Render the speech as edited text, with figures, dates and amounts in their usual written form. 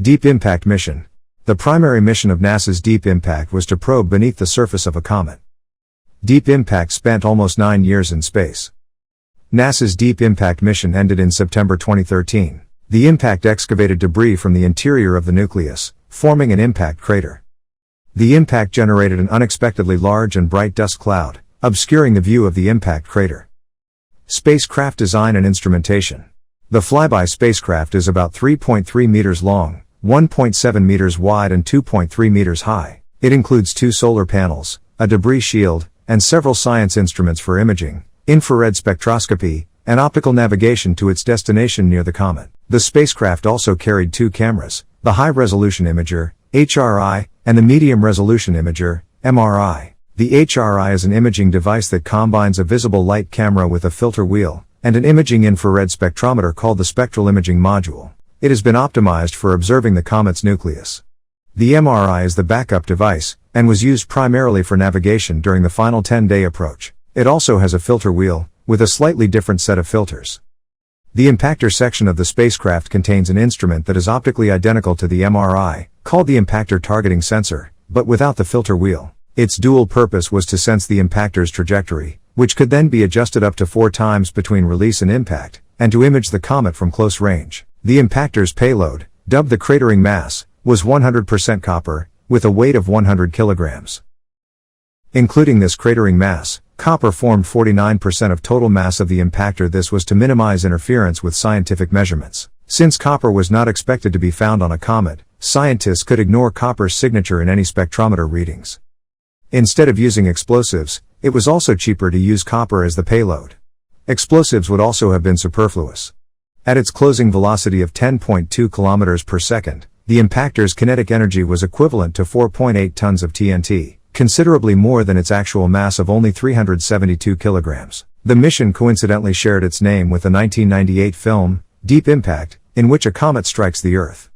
Deep Impact Mission. The primary mission of NASA's Deep Impact was to probe beneath the surface of a comet. Deep Impact spent almost 9 years in space. NASA's Deep Impact mission ended in September 2013. The impact excavated debris from the interior of the nucleus, forming an impact crater. The impact generated an unexpectedly large and bright dust cloud, obscuring the view of the impact crater. Spacecraft design and instrumentation. The Flyby spacecraft is about 3.3 meters long, 1.7 meters wide and 2.3 meters high. It includes 2 solar panels, a debris shield, and several science instruments for imaging, infrared spectroscopy, and optical navigation to its destination near the comet. The spacecraft also carried 2 cameras, the High-Resolution Imager, HRI, and the Medium-Resolution Imager, MRI. The HRI is an imaging device that combines a visible light camera with a filter wheel, and an imaging infrared spectrometer called the Spectral Imaging Module. It has been optimized for observing the comet's nucleus. The MRI is the backup device, and was used primarily for navigation during the final 10-day approach. It also has a filter wheel, with a slightly different set of filters. The Impactor section of the spacecraft contains an instrument that is optically identical to the MRI, called the Impactor Targeting Sensor, but without the filter wheel. Its dual purpose was to sense the impactor's trajectory, which could then be adjusted up to 4 times between release and impact, and to image the comet from close range. The impactor's payload, dubbed the cratering mass, was 100% copper, with a weight of 100 kilograms. Including this cratering mass, copper formed 49% of total mass of the impactor. This was to minimize interference with scientific measurements. Since copper was not expected to be found on a comet, scientists could ignore copper's signature in any spectrometer readings. Instead of using explosives, it was also cheaper to use copper as the payload. Explosives would also have been superfluous. At its closing velocity of 10.2 kilometers per second, the impactor's kinetic energy was equivalent to 4.8 tons of TNT, considerably more than its actual mass of only 372 kilograms. The mission coincidentally shared its name with the 1998 film, Deep Impact, in which a comet strikes the Earth.